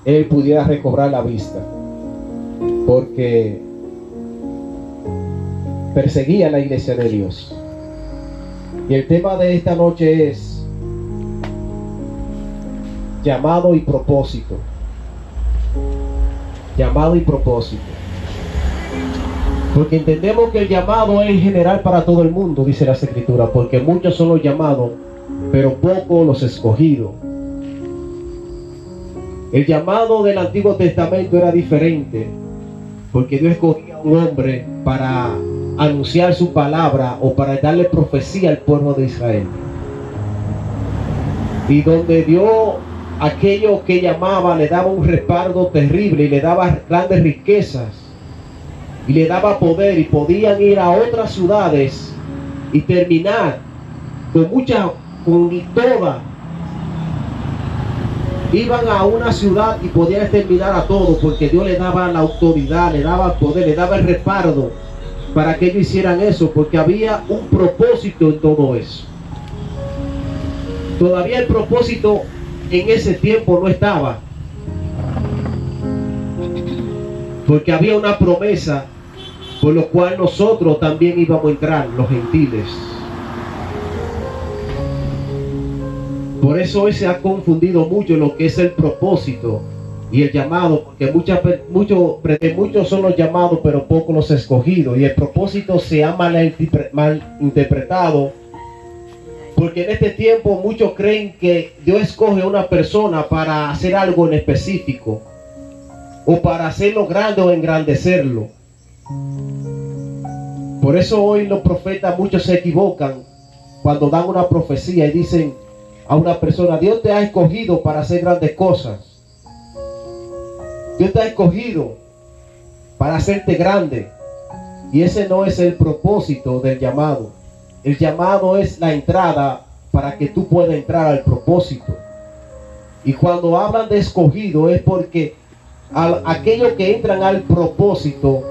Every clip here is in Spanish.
él pudiera recobrar la vista, porque perseguía a la iglesia de Dios. Y el tema de esta noche es llamado y propósito. Llamado y propósito. Porque entendemos que el llamado es general para todo el mundo, dice las Escrituras, porque muchos son los llamados, pero pocos los escogidos. El llamado del Antiguo Testamento era diferente, porque Dios escogía a un hombre para anunciar su palabra o para darle profecía al pueblo de Israel. Y donde Dios, aquello que llamaba, le daba un respaldo terrible y le daba grandes riquezas y le daba poder, y podían ir a otras ciudades y terminar con toda. Iban a una ciudad y podían exterminar a todos, porque Dios le daba la autoridad, le daba el poder, le daba el respaldo para que ellos hicieran eso, porque había un propósito en todo eso. Todavía el propósito en ese tiempo no estaba, porque había una promesa por lo cual nosotros también íbamos a entrar, los gentiles. Por eso hoy se ha confundido mucho lo que es el propósito y el llamado, porque muchos son los llamados, pero pocos los escogidos. Y el propósito se ha mal interpretado, porque en este tiempo muchos creen que Dios escoge a una persona para hacer algo en específico, o para hacerlo grande o engrandecerlo. Por eso hoy los profetas, muchos se equivocan cuando dan una profecía y dicen a una persona: Dios te ha escogido para hacer grandes cosas. Dios te ha escogido para hacerte grande. Y ese no es el propósito del llamado. El llamado es la entrada para que tú puedas entrar al propósito. Y cuando hablan de escogido es porque aquellos que entran al propósito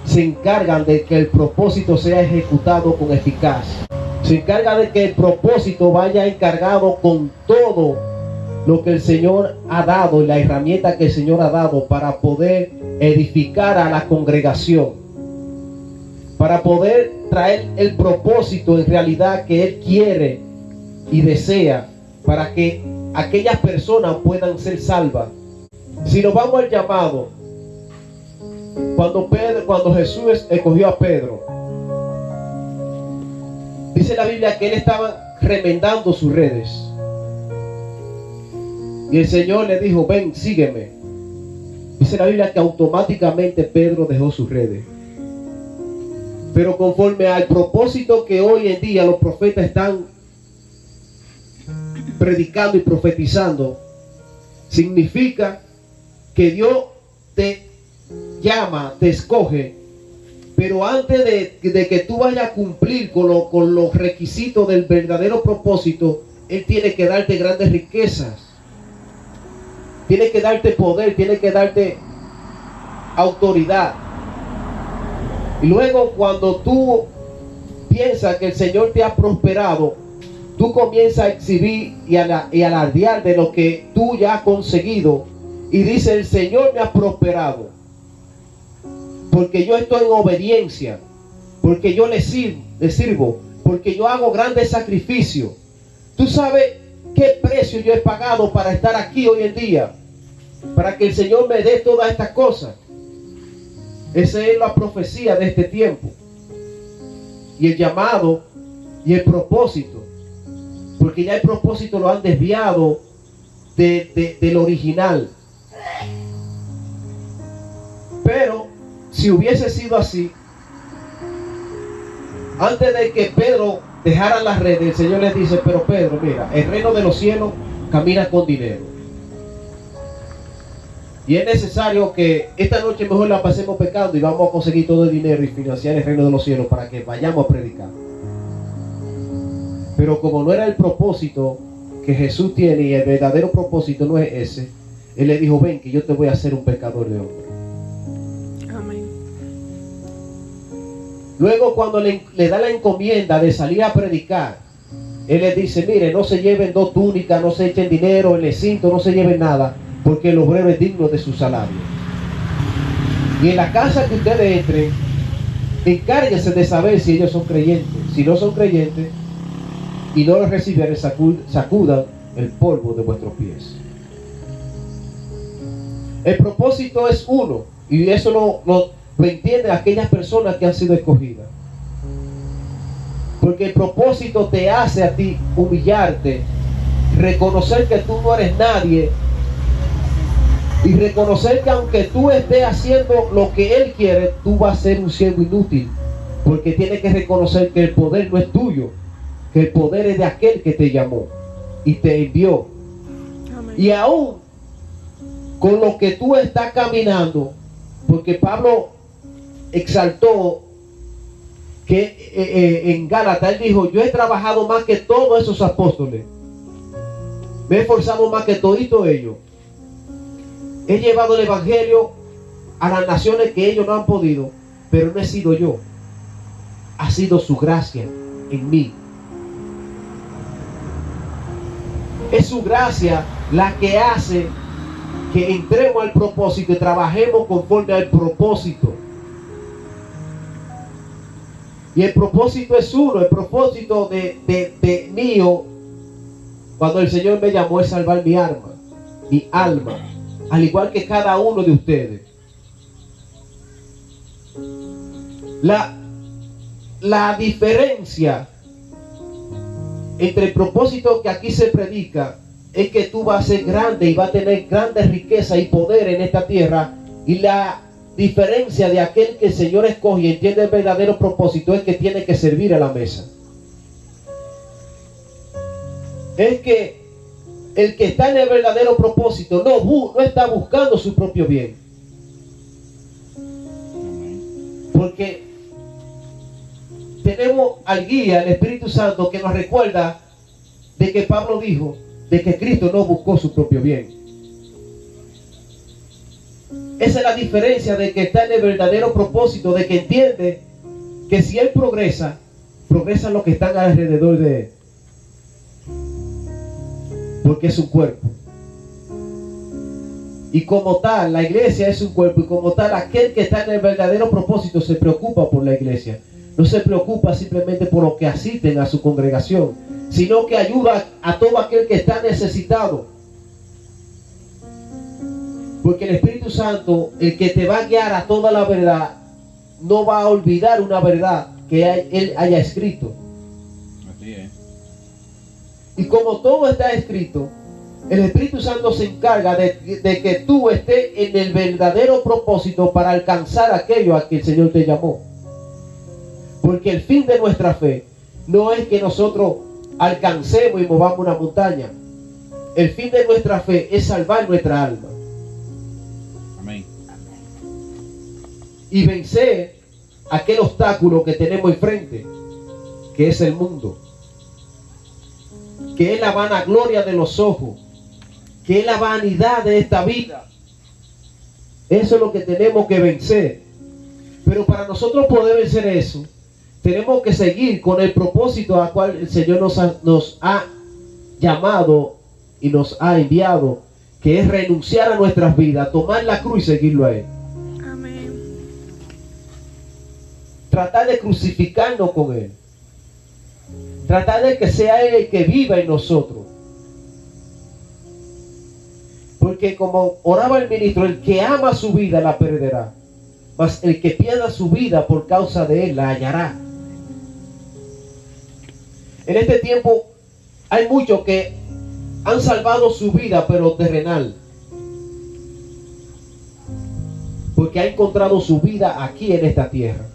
se encargan de que el propósito sea ejecutado con eficacia. Se encarga de que el propósito vaya encargado con todo lo que el Señor ha dado y la herramienta que el Señor ha dado para poder edificar a la congregación, para poder traer el propósito en realidad que Él quiere y desea, para que aquellas personas puedan ser salvas. Si nos vamos al llamado, cuando Jesús escogió a Pedro, dice la Biblia que él estaba remendando sus redes. Y el Señor le dijo: ven, sígueme. Dice la Biblia que automáticamente Pedro dejó sus redes. Pero conforme al propósito que hoy en día los profetas están predicando y profetizando, significa que Dios te llama, te escoge, pero antes de que tú vayas a cumplir con los requisitos del verdadero propósito, Él tiene que darte grandes riquezas, tiene que darte poder, tiene que darte autoridad. Y luego, cuando tú piensas que el Señor te ha prosperado, tú comienzas a exhibir y alardear de lo que tú ya has conseguido, y dice: el Señor me ha prosperado porque yo estoy en obediencia, porque yo le sirvo, porque yo hago grandes sacrificios. Tú sabes qué precio yo he pagado para estar aquí hoy en día, para que el Señor me dé todas estas cosas. Esa es la profecía de este tiempo, y el llamado y el propósito, porque ya el propósito lo han desviado del original. Pero si hubiese sido así, antes de que Pedro dejara las redes, el Señor les dice: pero Pedro, mira, el reino de los cielos camina con dinero, y es necesario que esta noche mejor la pasemos pecando y vamos a conseguir todo el dinero y financiar el reino de los cielos para que vayamos a predicar. Pero como no era el propósito que Jesús tiene, y el verdadero propósito no es ese, Él le dijo: ven, que yo te voy a hacer un pecador de hombre. Amén. Luego, cuando le da la encomienda de salir a predicar, Él les dice: mire, no se lleven 2 túnicas, no se echen dinero en el cinto, no se lleven nada, porque el obrero es digno de su salario. Y en la casa que ustedes entren, encárguense de saber si ellos son creyentes. Si no son creyentes y no los reciben, sacudan el polvo de vuestros pies. El propósito es uno, y eso lo entienden aquellas personas que han sido escogidas. Porque el propósito te hace a ti humillarte, reconocer que tú no eres nadie, y reconocer que aunque tú estés haciendo lo que Él quiere, tú vas a ser un siervo inútil. Porque tienes que reconocer que el poder no es tuyo, que el poder es de aquel que te llamó y te envió. Amén. Y aún con lo que tú estás caminando, porque Pablo exaltó que en Gálatas él dijo: yo he trabajado más que todos esos apóstoles, me he esforzado más que todito ellos, he llevado el evangelio a las naciones que ellos no han podido, pero no he sido yo, ha sido su gracia en mí. Es su gracia la que hace que entremos al propósito y trabajemos conforme al propósito. Y el propósito es uno. El propósito de mío, cuando el Señor me llamó, es salvar mi alma, al igual que cada uno de ustedes. La diferencia entre el propósito que aquí se predica es que tú vas a ser grande y vas a tener grandes riquezas y poder en esta tierra, y la diferencia de aquel que el Señor escoge y entiende el verdadero propósito es que tiene que servir a la mesa. Es que el que está en el verdadero propósito no está buscando su propio bien, porque tenemos al guía, el Espíritu Santo, que nos recuerda de que Pablo dijo de que Cristo no buscó su propio bien. Esa es la diferencia de que está en el verdadero propósito, de que entiende que si Él progresan los que están alrededor de Él, porque es un cuerpo. Y como tal, la iglesia es un cuerpo, y como tal, aquel que está en el verdadero propósito se preocupa por la iglesia. No se preocupa simplemente por los que asisten a su congregación, sino que ayuda a todo aquel que está necesitado. Porque el Espíritu Santo, el que te va a guiar a toda la verdad, no va a olvidar una verdad que Él haya escrito. Así es. Y como todo está escrito, el Espíritu Santo se encarga de que tú estés en el verdadero propósito para alcanzar aquello a que el Señor te llamó. Porque el fin de nuestra fe no es que nosotros alcancemos y movamos una montaña. El fin de nuestra fe es salvar nuestra alma. Amén. Y vencer aquel obstáculo que tenemos enfrente, que es el mundo, que es la vanagloria de los ojos, que es la vanidad de esta vida. Eso es lo que tenemos que vencer. Pero para nosotros poder vencer eso, tenemos que seguir con el propósito al cual el Señor nos ha llamado y nos ha enviado, que es renunciar a nuestras vidas, tomar la cruz y seguirlo a Él. Amén. Tratar de crucificarnos con Él. Tratar de que sea Él el que viva en nosotros. Porque como oraba el ministro, el que ama su vida la perderá, mas el que pierda su vida por causa de Él la hallará. En este tiempo hay muchos que han salvado su vida, pero terrenal, porque ha encontrado su vida aquí en esta tierra.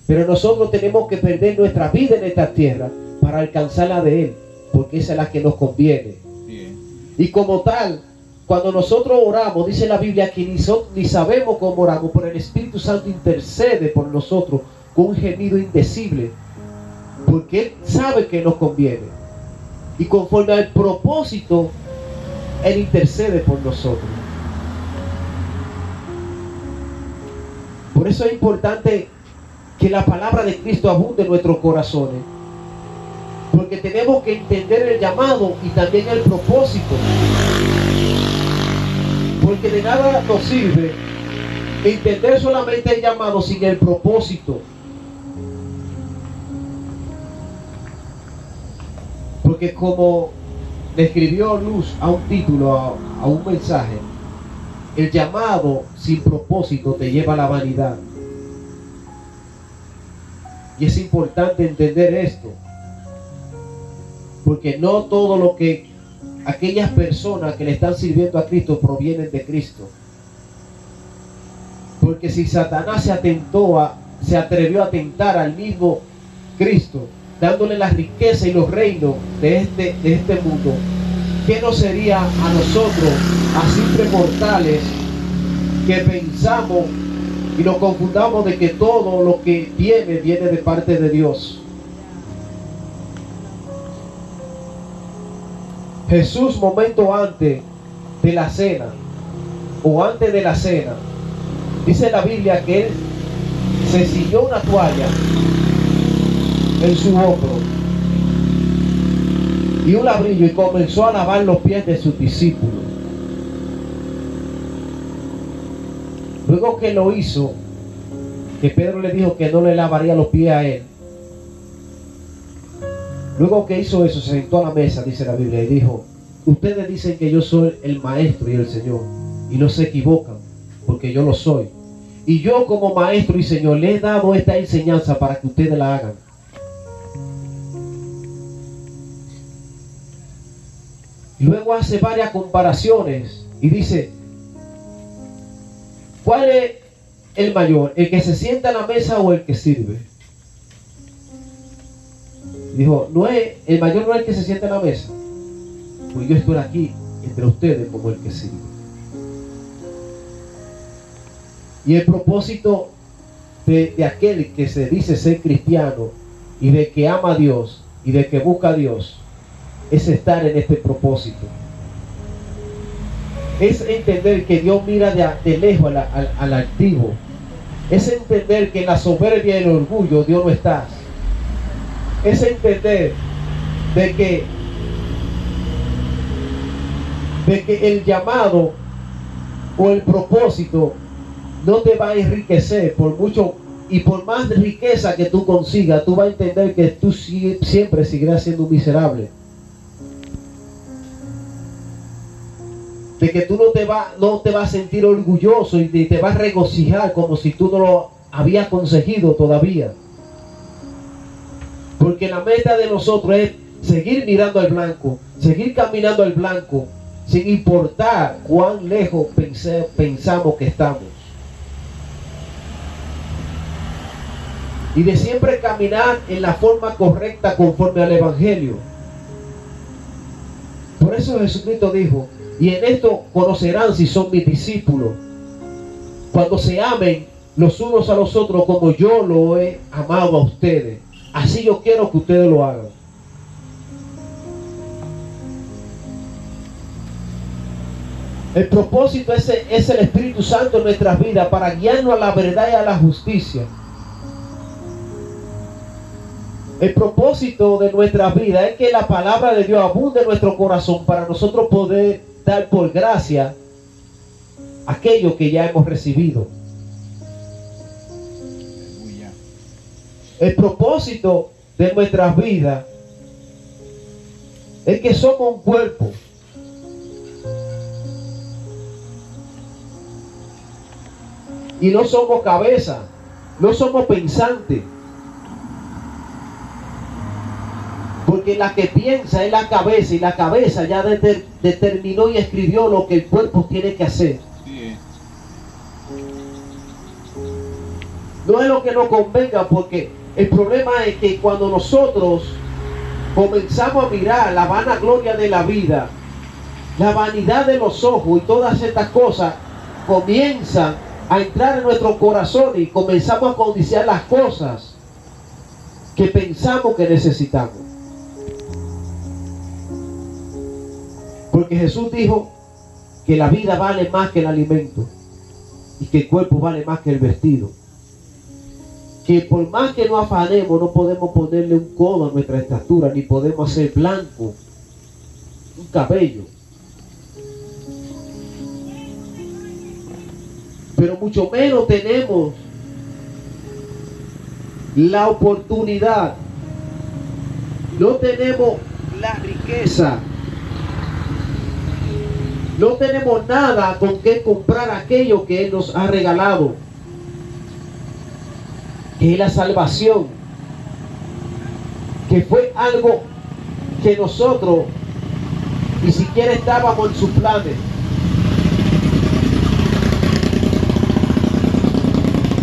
Pero nosotros tenemos que perder nuestra vida en esta tierra para alcanzar la de Él, porque esa es la que nos conviene. Bien. Y como tal, cuando nosotros oramos, dice la Biblia que ni sabemos cómo oramos, pero el Espíritu Santo intercede por nosotros con un gemido indecible, porque Él sabe que nos conviene. Y conforme al propósito, Él intercede por nosotros. Por eso es importante que la palabra de Cristo abunde en nuestros corazones, porque tenemos que entender el llamado y también el propósito. Porque de nada nos sirve entender solamente el llamado sin el propósito. Porque como le escribió Luz a un título, a un mensaje, el llamado sin propósito te lleva a la vanidad. Y es importante entender esto. Porque no todo lo que aquellas personas que le están sirviendo a Cristo provienen de Cristo. Porque si Satanás se atrevió a tentar al mismo Cristo, dándole la riqueza y los reinos de este mundo, ¿qué nos sería a nosotros, a simples mortales, que pensamos y nos confundamos de que todo lo que viene de parte de Dios? Jesús, momento antes de la cena, o antes de la cena, dice la Biblia que él se ciñó una toalla en su hombro y un labrillo y comenzó a lavar los pies de sus discípulos. Luego que lo hizo, que Pedro le dijo que no le lavaría los pies a él. Luego que hizo eso, se sentó a la mesa, dice la Biblia, y dijo: ustedes dicen que yo soy el maestro y el Señor, y no se equivocan, porque yo lo soy. Y yo como maestro y Señor les he dado esta enseñanza para que ustedes la hagan. Y luego hace varias comparaciones y dice: ¿cuál es el mayor? ¿El que se sienta a la mesa o el que sirve? Dijo: el mayor no es el que se sienta a la mesa, pues yo estoy aquí entre ustedes como el que sirve. Y el propósito de aquel que se dice ser cristiano y de que ama a Dios y de que busca a Dios es estar en este propósito. Es entender que Dios mira de lejos al altivo. Es entender que en la soberbia y el orgullo Dios no está. Es entender de que el llamado o el propósito no te va a enriquecer por mucho, y por más riqueza que tú consigas, tú vas a entender que tú siempre seguirás siendo un miserable. De que tú no te vas a sentir orgulloso y te vas a regocijar como si tú no lo habías conseguido todavía. Porque la meta de nosotros es seguir mirando al blanco, seguir caminando al blanco, sin importar cuán lejos pensamos que estamos. Y de siempre caminar en la forma correcta conforme al Evangelio. Por eso Jesucristo dijo: y en esto conocerán si son mis discípulos, cuando se amen los unos a los otros como yo lo he amado a ustedes. Así yo quiero que ustedes lo hagan. El propósito es el Espíritu Santo en nuestras vidas para guiarnos a la verdad y a la justicia. El propósito de nuestra vida es que la palabra de Dios abunde en nuestro corazón para nosotros poder dar por gracia aquello que ya hemos recibido. El propósito de nuestras vidas es que somos un cuerpo. Y no somos cabeza, no somos pensantes. Porque la que piensa es la cabeza, y la cabeza ya determinó y escribió lo que el cuerpo tiene que hacer. No es lo que nos convenga, porque el problema es que cuando nosotros comenzamos a mirar la vanagloria de la vida, la vanidad de los ojos y todas estas cosas comienzan a entrar en nuestro corazón y comenzamos a codiciar las cosas que pensamos que necesitamos. Porque Jesús dijo que la vida vale más que el alimento y que el cuerpo vale más que el vestido. Que por más que nos afanemos, no podemos ponerle un codo a nuestra estatura, ni podemos hacer blanco un cabello. pero mucho menos tenemos la oportunidad, no tenemos la riqueza, no tenemos nada con que comprar aquello que Él nos ha regalado, que es la salvación, que fue algo que nosotros ni siquiera estábamos en sus planes.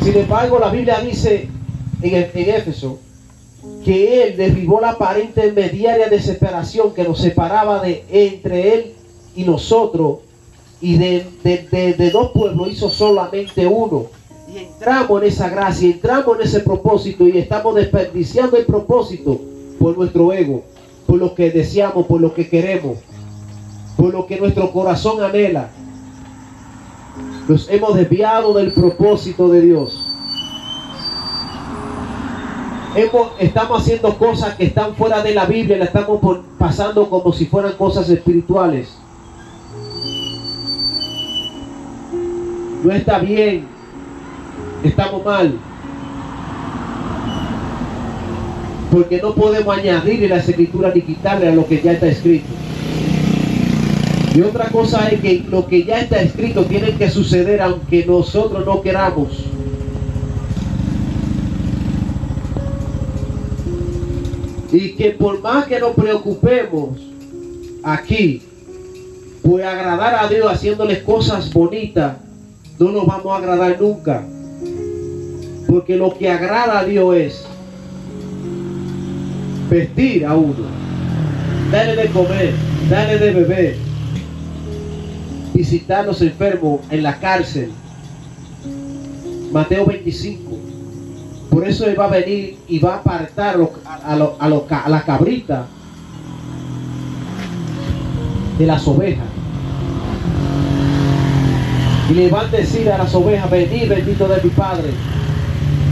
Sin embargo, la Biblia dice en Éfeso que Él derribó la pared intermediaria de separación que nos separaba entre Él y nosotros, y de dos pueblos hizo solamente uno. Y entramos en esa gracia, entramos en ese propósito, y estamos desperdiciando el propósito por nuestro ego, por lo que deseamos, por lo que queremos, por lo que nuestro corazón anhela. Nos hemos desviado del propósito de Dios. Estamos haciendo cosas que están fuera de la Biblia, la estamos pasando como si fueran cosas espirituales. No está bien, estamos mal, porque no podemos añadirle las escrituras ni quitarle a lo que ya está escrito. Y otra cosa es que lo que ya está escrito tiene que suceder aunque nosotros no queramos. Y que por más que nos preocupemos aquí por agradar a Dios haciéndole cosas bonitas, no nos vamos a agradar nunca. Porque lo que agrada a Dios es vestir a uno, darle de comer, darle de beber, visitar a los enfermos en la cárcel. Mateo 25. Por eso Él va a venir y va a apartar a la cabrita de las ovejas. Y le van a decir a las ovejas: venid, bendito de mi Padre,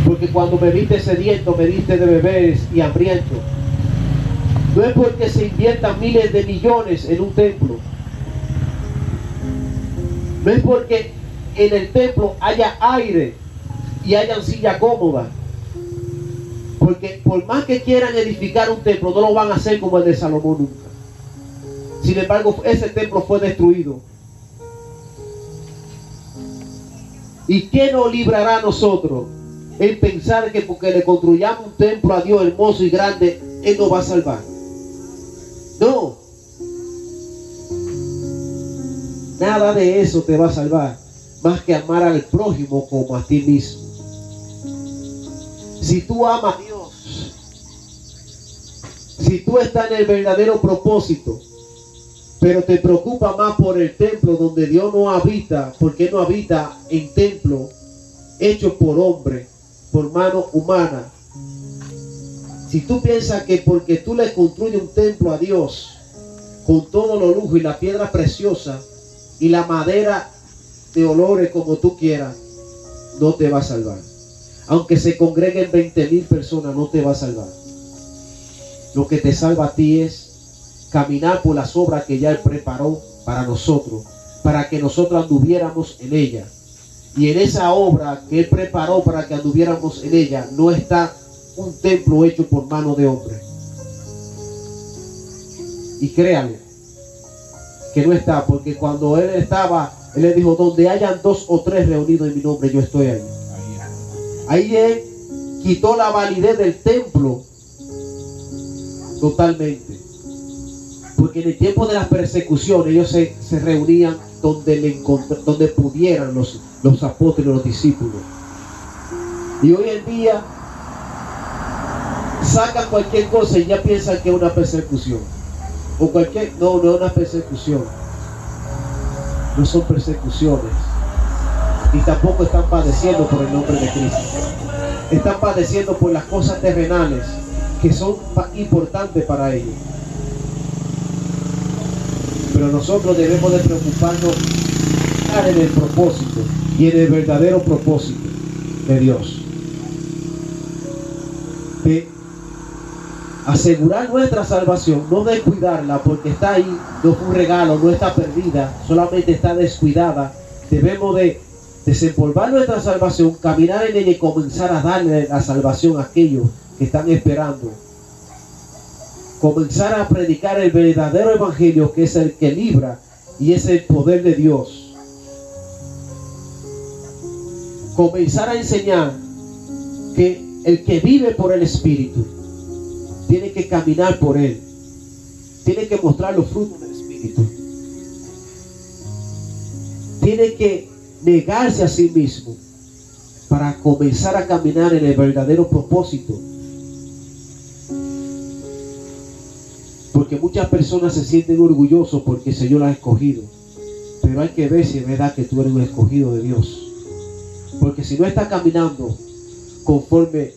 porque cuando me viste sediento, me diste de beber y hambriento. No es porque se inviertan miles de millones en un templo. No es porque en el templo haya aire y hayan silla cómoda. Porque por más que quieran edificar un templo, no lo van a hacer como el de Salomón nunca. Sin embargo, ese templo fue destruido. ¿Y qué nos librará a nosotros en pensar que porque le construyamos un templo a Dios hermoso y grande, Él nos va a salvar? No. Nada de eso te va a salvar, más que amar al prójimo como a ti mismo. Si tú amas a Dios, si tú estás en el verdadero propósito, pero te preocupa más por el templo donde Dios no habita, porque no habita en templo hecho por hombre, por mano humana. Si tú piensas que porque tú le construyes un templo a Dios con todo lo lujo y la piedra preciosa y la madera de olores como tú quieras, no te va a salvar. Aunque se congreguen 20,000 personas, no te va a salvar. Lo que te salva a ti es caminar por las obras que ya Él preparó para nosotros, para que nosotros anduviéramos en ella. Y en esa obra que Él preparó para que anduviéramos en ella, no está un templo hecho por mano de hombre. Y créanlo, que no está, porque cuando Él estaba, Él le dijo: donde hayan 2 o 3 reunidos en mi nombre, yo estoy ahí. Ahí Él quitó la validez del templo totalmente. Porque en el tiempo de las persecuciones ellos se reunían donde pudieran los apóstoles, los discípulos. Y hoy en día sacan cualquier cosa y ya piensan que es una persecución. No es una persecución. No son persecuciones. Y tampoco están padeciendo por el nombre de Cristo. Están padeciendo por las cosas terrenales que son importantes para ellos. Pero nosotros debemos de preocuparnos en el propósito y en el verdadero propósito de Dios. De asegurar nuestra salvación, no descuidarla porque está ahí, no fue un regalo, no está perdida, solamente está descuidada. Debemos de Desempolvar nuestra salvación, caminar en ella y comenzar a darle la salvación a aquellos que están esperando. Comenzar a predicar el verdadero evangelio, que es el que libra y es el poder de Dios. Comenzar a enseñar que el que vive por el Espíritu tiene que caminar por él, tiene que mostrar los frutos del Espíritu, tiene que negarse a sí mismo para comenzar a caminar en el verdadero propósito. Porque muchas personas se sienten orgullosos porque el Señor las ha escogido, pero hay que ver si es verdad que tú eres un escogido de Dios. Porque si no estás caminando conforme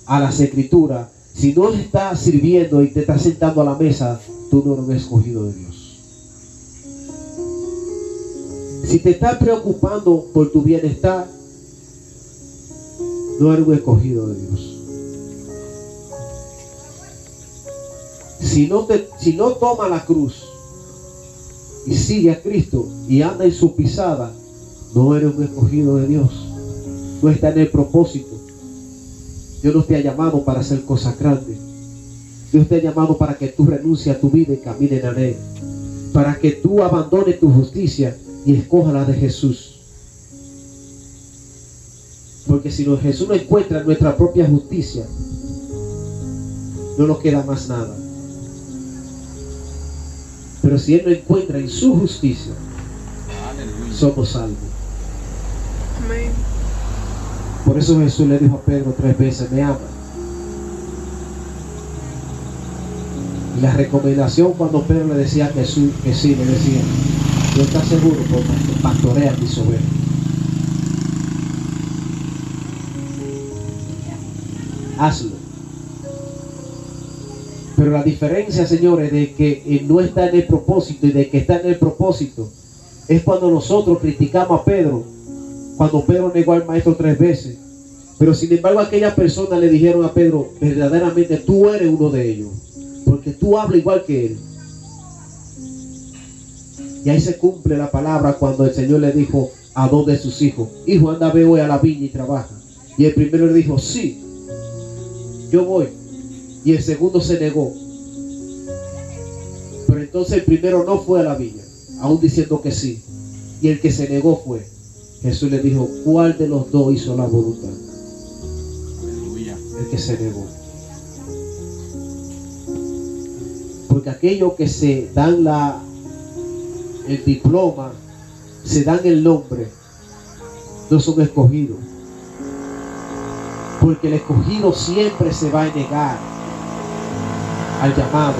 a las Escrituras, si no estás sirviendo y te estás sentando a la mesa, tú no eres un escogido de Dios. Si te estás preocupando por tu bienestar, no eres un escogido de Dios. Si no toma la cruz y sigue a Cristo y anda en su pisada, no eres un escogido de Dios. No está en el propósito. Dios no te ha llamado para hacer cosas grandes. Dios te ha llamado para que tú renuncies a tu vida y camines en Él. Para que tú abandones tu justicia y escojas la de Jesús. Porque si Jesús no encuentra nuestra propia justicia, no nos queda más nada. Pero si Él no encuentra en su justicia, somos salvos. Amén. Por eso Jesús le dijo a Pedro 3 veces: me ama. Y la recomendación cuando Pedro le decía a Jesús que sí, le decía: yo estoy seguro porque pastorea mis ovejas. Hazlo. Pero la diferencia, señores, de que no está en el propósito y de que está en el propósito, es cuando nosotros criticamos a Pedro, cuando Pedro negó al maestro 3 veces. Pero sin embargo aquellas personas le dijeron a Pedro: verdaderamente tú eres uno de ellos, porque tú hablas igual que él. Y ahí se cumple la palabra cuando el Señor le dijo a 2 de sus hijos: hijo, anda, ve hoy a la viña y trabaja. Y el primero le dijo: sí, yo voy. Y el segundo se negó. Pero entonces el primero no fue a la viña, aún diciendo que sí. Y el que se negó fue. Jesús le dijo: ¿cuál de los dos hizo la voluntad? Aleluya. El que se negó. Porque aquellos que se dan el diploma, se dan el nombre, no son escogidos. Porque el escogido siempre se va a negar al llamado.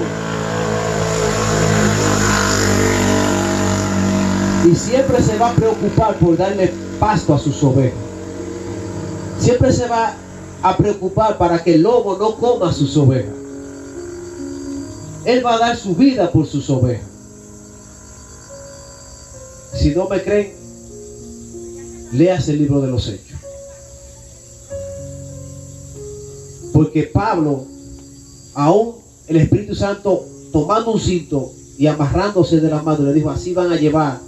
Y siempre se va a preocupar por darle pasto a sus ovejas. Siempre se va a preocupar para que el lobo no coma sus ovejas. Él va a dar su vida por sus ovejas. Si no me creen, léase el libro de los Hechos. Porque Pablo, aún el Espíritu Santo tomando un cinto y amarrándose de la mano, le dijo: así van a llevar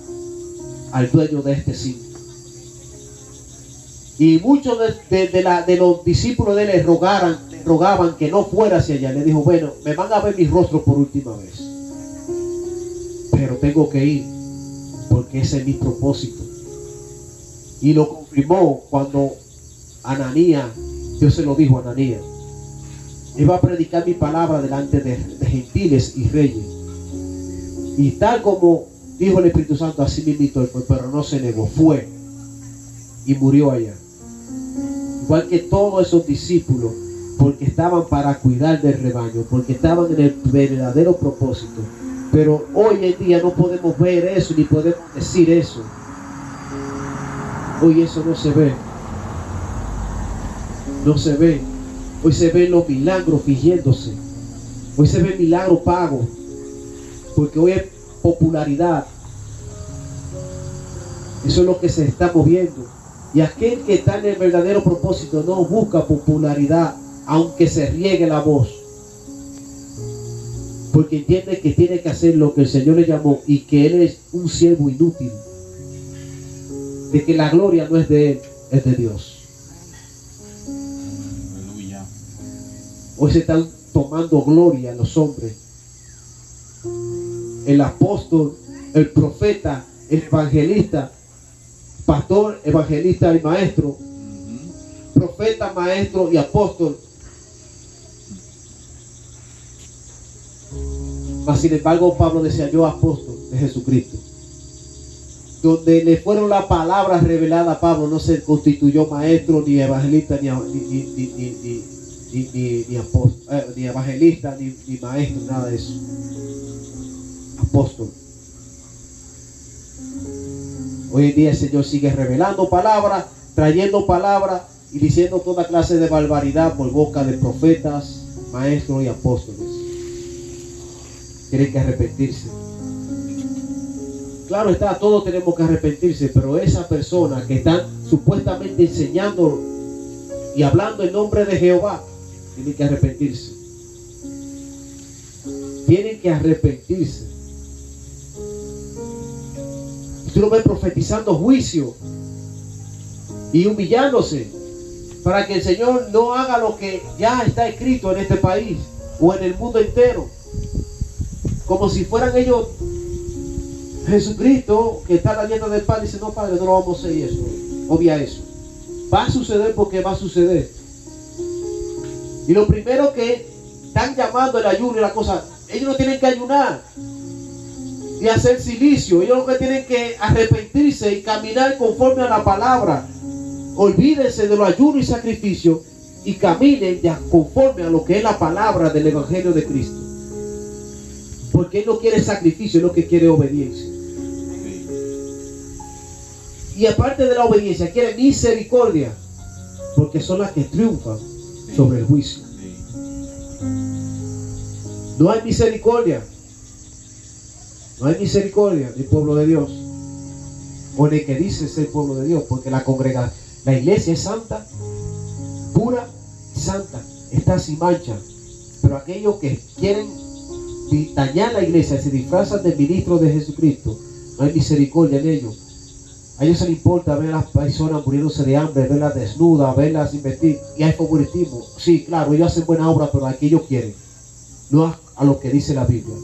al dueño de este cinto. Y muchos de los discípulos de él le rogaban que no fuera hacia allá. Le dijo: bueno, me van a ver mi rostro por última vez, pero tengo que ir porque ese es mi propósito. Y lo confirmó cuando Ananías, Dios se lo dijo a Ananías: él va a predicar mi palabra delante de gentiles y reyes. Y tal como dijo el Espíritu Santo, así mismo él fue, pero no se negó, fue y murió allá. Igual que todos esos discípulos, porque estaban para cuidar del rebaño, porque estaban en el verdadero propósito. Pero hoy en día no podemos ver eso, ni podemos decir eso. Hoy eso no se ve. No se ve. Hoy se ven los milagros fingiéndose. Hoy se ven milagros pagos. Porque hoy es popularidad. Eso es lo que se está moviendo. Y aquel que está en el verdadero propósito no busca popularidad, aunque se riegue la voz. Porque entiende que tiene que hacer lo que el Señor le llamó y que Él es un siervo inútil. de que la gloria no es de él, es de Dios. Aleluya. Hoy se están tomando gloria los hombres. El apóstol, el profeta, el evangelista, pastor, evangelista y maestro, profeta, maestro y apóstol. Mas sin embargo Pablo decía: yo apóstol de Jesucristo. Donde le fueron las palabras reveladas a Pablo, no se constituyó maestro, ni evangelista, ni apóstol, ni evangelista, ni maestro, nada de eso. Apóstol. Hoy en día el Señor sigue revelando palabras, trayendo palabras y diciendo toda clase de barbaridad por boca de profetas, maestros y apóstoles. Tienen que arrepentirse. Claro está, todos tenemos que arrepentirse, pero esa persona que están supuestamente enseñando y hablando en nombre de Jehová, tienen que arrepentirse. Tienen que arrepentirse. Tú lo ves profetizando juicio y humillándose para que el Señor no haga lo que ya está escrito en este país o en el mundo entero. Como si fueran ellos Jesucristo, que está la dieta del Padre, dice: no, Padre, no lo vamos a hacer eso. Obvia eso. Va a suceder porque va a suceder. Y lo primero que están llamando el ayuno y la cosa, ellos no tienen que ayunar y hacer silicio. Ellos lo que tienen que arrepentirse y caminar conforme a la palabra. Olvídense de los ayunos y sacrificios y caminen ya conforme a lo que es la palabra del Evangelio de Cristo. Porque Él no quiere sacrificio, Él lo que quiere es obediencia. Y aparte de la obediencia, quiere misericordia, porque son las que triunfan sobre el juicio. No hay misericordia. No hay misericordia del pueblo de Dios, o de que dice ser pueblo de Dios, porque la congregación, la iglesia es santa, pura, santa, está sin mancha. Pero aquellos que quieren dañar la iglesia, se disfrazan de ministros de Jesucristo, no hay misericordia en ellos. A ellos se les importa ver a las personas muriéndose de hambre, verlas desnudas, verlas sin vestir, y hay favoritismo. Sí, claro, ellos hacen buena obra, pero a que ellos quieren, no a lo que dice la Biblia.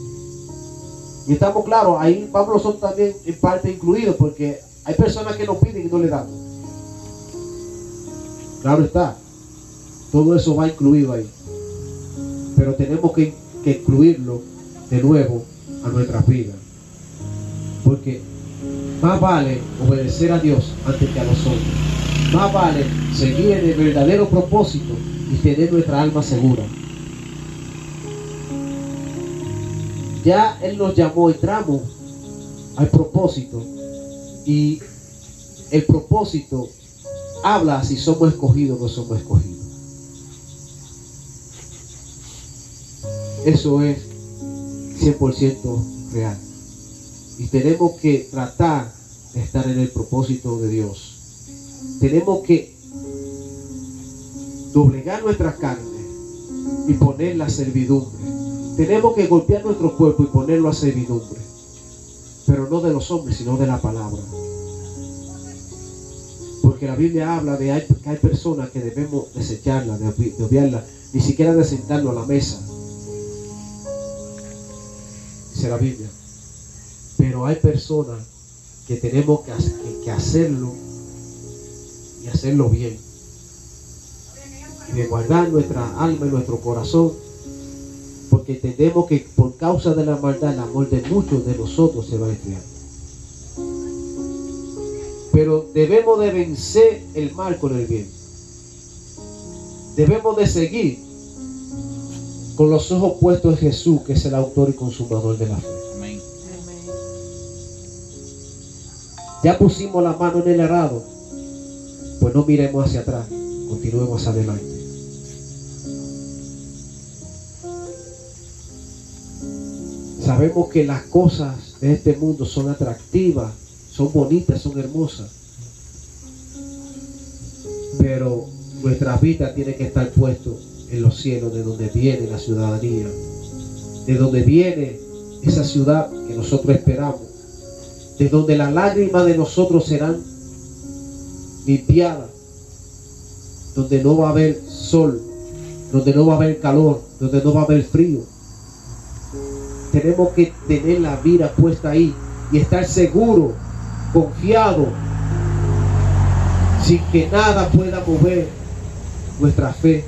Y estamos claros, ahí Pablo son también en parte incluidos, porque hay personas que nos piden y no le dan. Claro está, todo eso va incluido ahí, pero tenemos que incluirlo de nuevo a nuestras vidas, porque más vale obedecer a Dios antes que a los hombres. Más vale seguir en el verdadero propósito y tener nuestra alma segura. Ya Él nos llamó, entramos al propósito, y el propósito habla si somos escogidos o no somos escogidos. Eso es 100% real. Y tenemos que tratar de estar en el propósito de Dios. Tenemos que doblegar nuestra carne y ponerla a servidumbre. Tenemos que golpear nuestro cuerpo y ponerlo a servidumbre. Pero no de los hombres, sino de la palabra. Porque la Biblia habla de que hay personas que debemos desecharla, de obviarla, ni siquiera de sentarlo a la mesa. Dice la Biblia. Pero hay personas que tenemos que hacerlo y hacerlo bien. Y de guardar nuestra alma y nuestro corazón, porque entendemos que por causa de la maldad el amor de muchos de nosotros se va a enfriar. Pero debemos de vencer el mal con el bien. Debemos de seguir con los ojos puestos en Jesús, que es el autor y consumador de la fe. Amén. Ya pusimos la mano en el arado, pues no miremos hacia atrás, continuemos adelante. Sabemos que las cosas de este mundo son atractivas, son bonitas, son hermosas, pero nuestra vida tiene que estar puesto en los cielos, de donde viene la ciudadanía, de donde viene esa ciudad que nosotros esperamos, de donde las lágrimas de nosotros serán limpiada, donde no va a haber sol, donde no va a haber calor, donde no va a haber frío. Tenemos que tener la mira puesta ahí y estar seguro, confiado, sin que nada pueda mover nuestra fe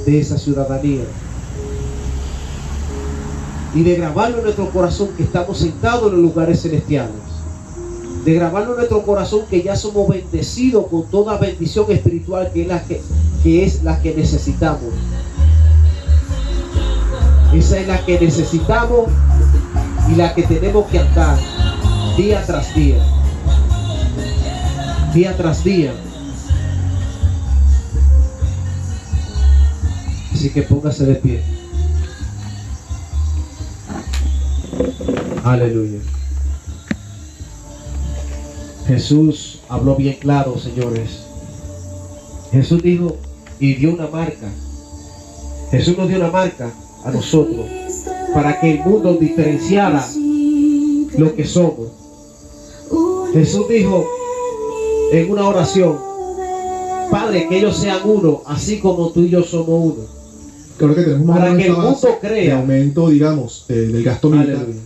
de esa ciudadanía. Y de grabarlo en nuestro corazón que estamos sentados en los lugares celestiales. De grabarlo en nuestro corazón que ya somos bendecidos con toda bendición espiritual que es la que necesitamos. Esa es la que necesitamos y la que tenemos que andar día tras día. Día tras día. Así que póngase de pie. Aleluya. Jesús habló bien claro, señores. Jesús dijo y dio una marca. Jesús nos dio una marca a nosotros para que el mundo diferenciara lo que somos. Jesús dijo en una oración: Padre, que ellos sean uno, así como tú y yo somos uno. Claro que tenemos más Para que el avanzadas mundo de crea. aumento, digamos, del gasto militar. Aleluya.